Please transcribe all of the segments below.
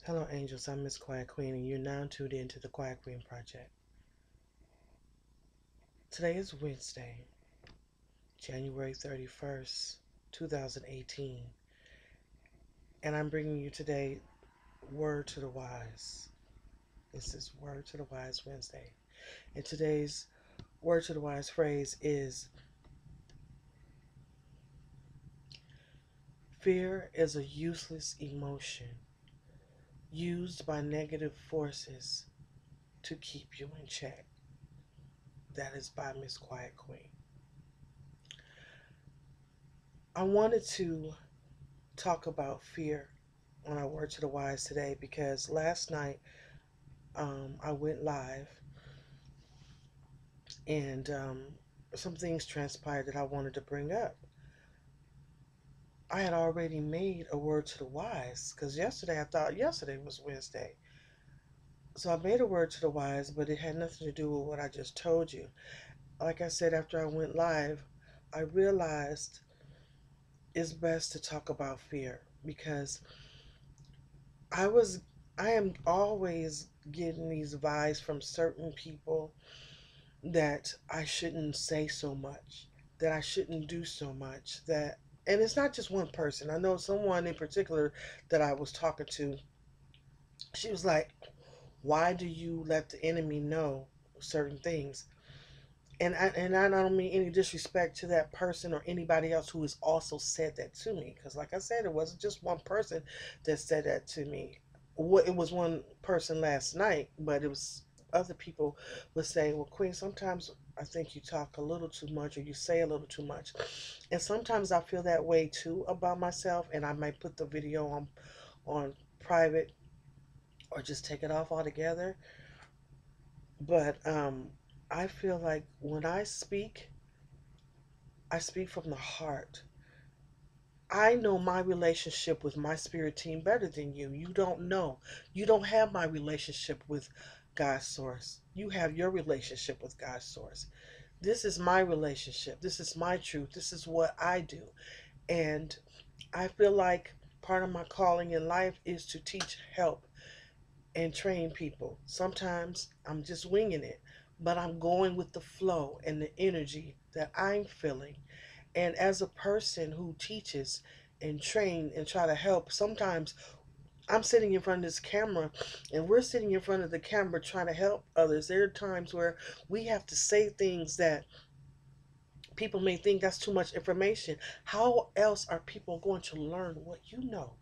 Hello, angels. I'm Miss Quiet Queen, and you're now tuned in to the Quiet Queen Project. Today is Wednesday, January 31st, 2018, and I'm bringing you today Word to the Wise. This is Word to the Wise Wednesday. And today's Word to the Wise phrase is fear is a useless emotion used by negative forces to keep you in check. That is by Miss Quiet Queen. I wanted to talk about fear on our Word to the Wise today because last night I went live and some things transpired that I wanted to bring up. I had already made a Word to the Wise because yesterday I thought yesterday was Wednesday. So I made a Word to the Wise, but it had nothing to do with what I just told you. Like I said, after I went live, I realized it's best to talk about fear because I was I am always getting these vibes from certain people that I shouldn't say so much, that I shouldn't do so much, that and it's not just one person. I know someone in particular that I was talking to. She was like, "Why do you let the enemy know certain things?" And I don't mean any disrespect to that person or anybody else who has also said that to me, because like I said, it wasn't just one person that said that to me. It was one person last night, but it was other people were saying, "Well, Queen, sometimes I think you talk a little too much or you say a little too much," and sometimes I feel that way too about myself, and I might put the video on private or just take it off altogether. But I feel like when I speak from the heart. I know my relationship with my spirit team better than you. You don't know. You don't have my relationship with God's source. You have your relationship with God's source. This is my relationship. This is my truth. This is what I do. And I feel like part of my calling in life is to teach, help, and train people. Sometimes I'm just winging it, but I'm going with the flow and the energy that I'm feeling. And as a person who teaches and train and try to help, sometimes I'm sitting in front of this camera and we're sitting in front of the camera trying to help others. There are times where we have to say things that people may think that's too much information. How else are people going to learn what you know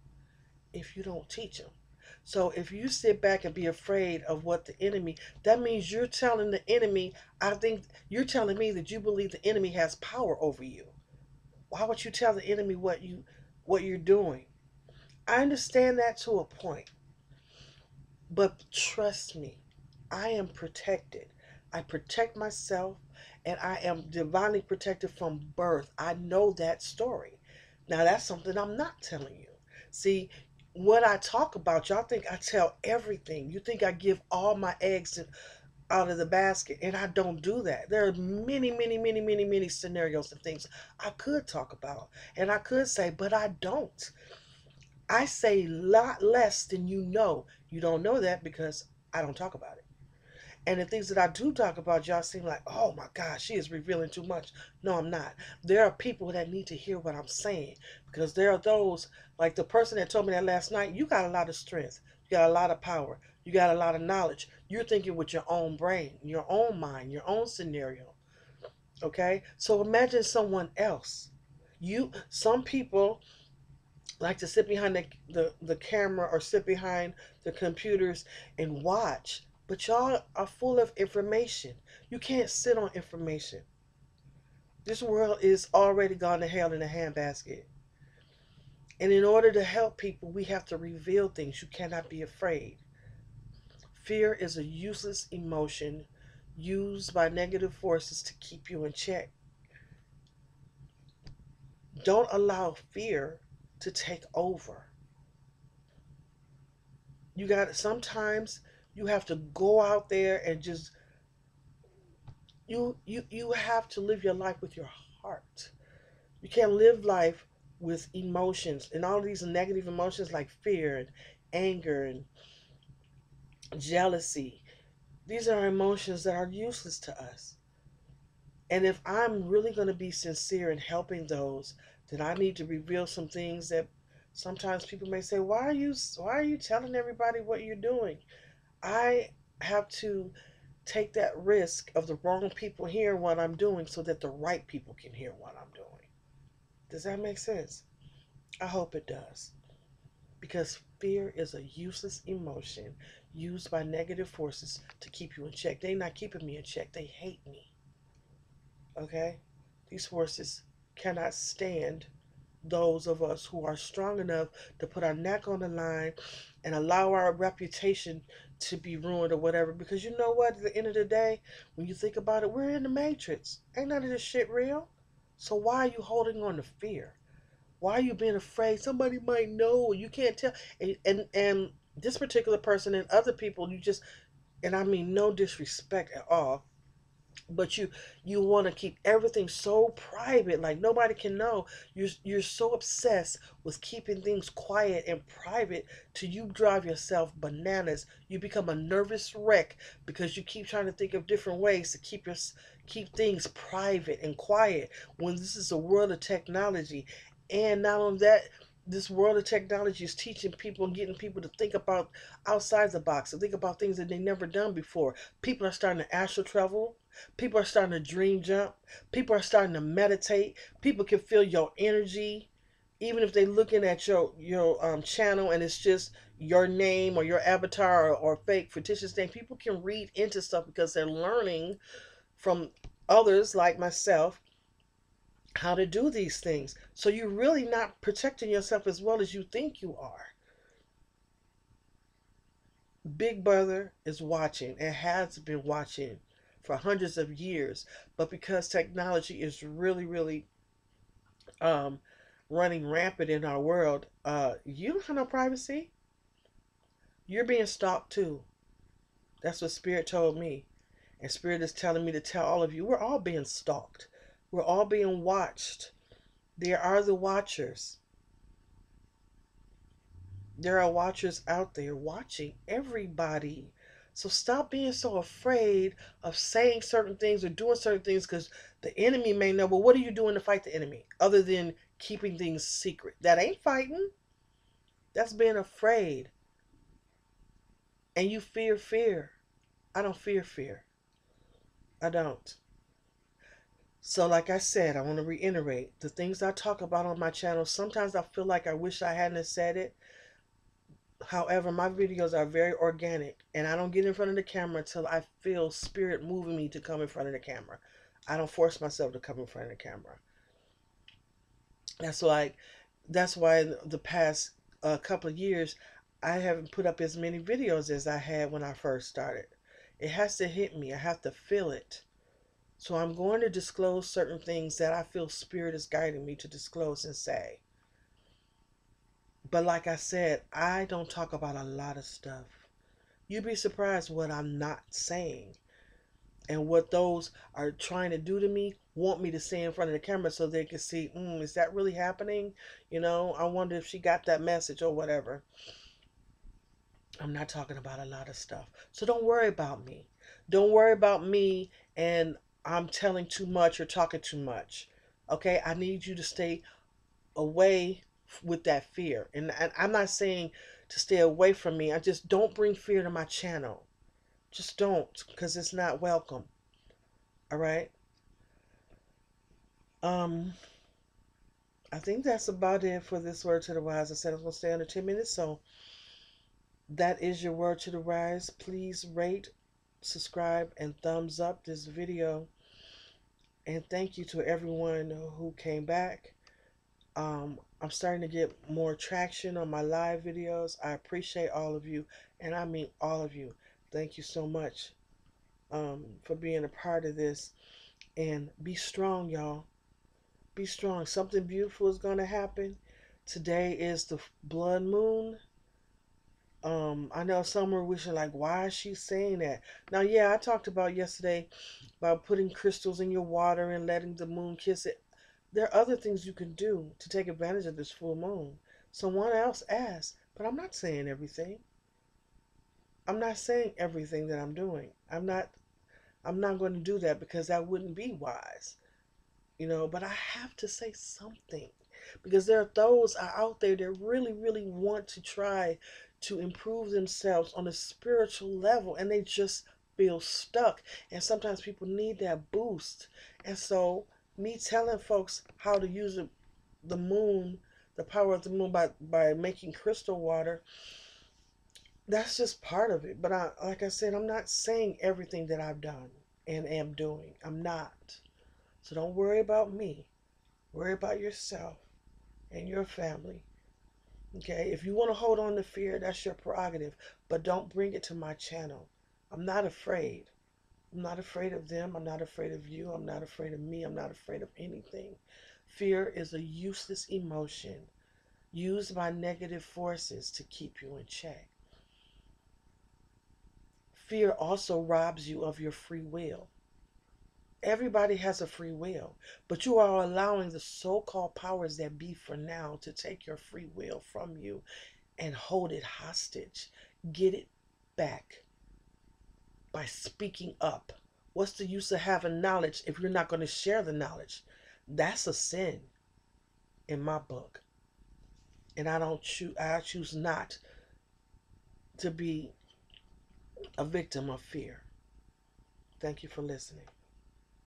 if you don't teach them? So if you sit back and be afraid of what the enemy, that means you're telling the enemy, I think you're telling me that you believe the enemy has power over you. Why would you tell the enemy what you're doing? I understand that to a point, but trust me, I am protected. I protect myself and I am divinely protected from birth. I know that story. Now that's something I'm not telling you. See, what I talk about, y'all think I tell everything. You think I give all my eggs out of the basket, and I don't do that. There are many, many, many, many, many scenarios and things I could talk about, and I could say, but I don't. I say a lot less than you know. You don't know that because I don't talk about it. And the things that I do talk about, y'all seem like, oh my gosh, she is revealing too much. No, I'm not. There are people that need to hear what I'm saying because there are those, like the person that told me that last night, you got a lot of strength, you got a lot of power, you got a lot of knowledge. You're thinking with your own brain, your own mind, your own scenario. Okay? So imagine someone else. Some people like to sit behind the camera or sit behind the computers and watch. But y'all are full of information. You can't sit on information. This world is already gone to hell in a handbasket. And in order to help people, we have to reveal things. You cannot be afraid. Fear is a useless emotion used by negative forces to keep you in check. Don't allow fear to take over. You got sometimes you have to go out there and just you have to live your life with your heart. You can't live life with emotions and all these negative emotions like fear and anger and jealousy. These are emotions that are useless to us. And if I'm really going to be sincere in helping those, then I need to reveal some things that sometimes people may say, why are you telling everybody what you're doing? I have to take that risk of the wrong people hearing what I'm doing so that the right people can hear what I'm doing. Does that make sense? I hope it does. Because fear is a useless emotion used by negative forces to keep you in check. They're not keeping me in check, they hate me. Okay? These forces cannot stand those of us who are strong enough to put our neck on the line and allow our reputation to be ruined or whatever. Because you know what? At the end of the day, when you think about it, we're in the matrix. Ain't none of this shit real. So why are you holding on to fear? Why are you being afraid? Somebody might know. You can't tell. And this particular person and other people, you just, and I mean no disrespect at all, but you want to keep everything so private, like nobody can know. You're so obsessed with keeping things quiet and private till you drive yourself bananas. You become a nervous wreck because you keep trying to think of different ways to keep things private and quiet when this is a world of technology. And not only that, this world of technology is teaching people and getting people to think about outside the box, to think about things that they never done before. People are starting to astral travel. People are starting to dream jump. People are starting to meditate. People can feel your energy, even if they're looking at your channel and it's just your name or your avatar or fake fictitious name. People can read into stuff because they're learning from others like myself how to do these things. So you're really not protecting yourself as well as you think you are. Big Brother is watching and has been watching for hundreds of years, but because technology is really um, running rampant in our world, you don't have no privacy. You're being stalked too. That's what Spirit told me, and Spirit is telling me to tell all of you: we're all being stalked. We're all being watched. There are the watchers. There are watchers out there watching everybody. So stop being so afraid of saying certain things or doing certain things because the enemy may know. Well, what are you doing to fight the enemy other than keeping things secret? That ain't fighting. That's being afraid. And you fear fear. I don't fear fear. I don't. So, like I said, I want to reiterate the things I talk about on my channel. Sometimes I feel like I wish I hadn't said it. However, my videos are very organic and I don't get in front of the camera until I feel Spirit moving me to come in front of the camera. I don't force myself to come in front of the camera. That's why the past couple of years I haven't put up as many videos as I had when I first started. It has to hit me. I have to feel it. So I'm going to disclose certain things that I feel Spirit is guiding me to disclose and say. But like I said, I don't talk about a lot of stuff. You'd be surprised what I'm not saying and what those are trying to do to me want me to say in front of the camera so they can see, is that really happening? I wonder if she got that message or whatever. I'm not talking about a lot of stuff. So don't worry about me. Don't worry about me and I'm telling too much or talking too much. Okay? I need you to stay away with that fear. And I'm not saying to stay away from me. I just don't bring fear to my channel. Just don't, because it's not welcome. All right? I think that's about it for this Word to the Wise. I said I was going to stay under 10 minutes, so that is your Word to the Wise. Please rate, subscribe, and thumbs up this video. And thank you to everyone who came back. I'm starting to get more traction on my live videos. I appreciate all of you, and I mean all of you. Thank you so much for being a part of this. And be strong, y'all. Be strong. Something beautiful is going to happen. Today is the blood moon. I know some were wishing, like, why is she saying that? Now, yeah, I talked about yesterday about putting crystals in your water and letting the moon kiss it. There are other things you can do to take advantage of this full moon. Someone else asked, But I'm not saying everything. I'm not saying everything that I'm doing. I'm not going to do that because that wouldn't be wise. But I have to say something because there are those out there that really, really want to try to improve themselves on a spiritual level and they just feel stuck. And sometimes people need that boost. And so, me telling folks how to use the moon, the power of the moon by making crystal water, that's just part of it. But like I said, I'm not saying everything that I've done and am doing. I'm not. So don't worry about me. Worry about yourself and your family. Okay? If you want to hold on to fear, that's your prerogative. But don't bring it to my channel. I'm not afraid. I'm not afraid of them. I'm not afraid of you. I'm not afraid of me. I'm not afraid of anything. Fear is a useless emotion used by negative forces to keep you in check. Fear also robs you of your free will. Everybody has a free will, but you are allowing the so-called powers that be for now to take your free will from you and hold it hostage. Get it back by speaking up. What's the use of having knowledge if you're not going to share the knowledge? That's a sin in my book. And I choose not to be a victim of fear. Thank you for listening.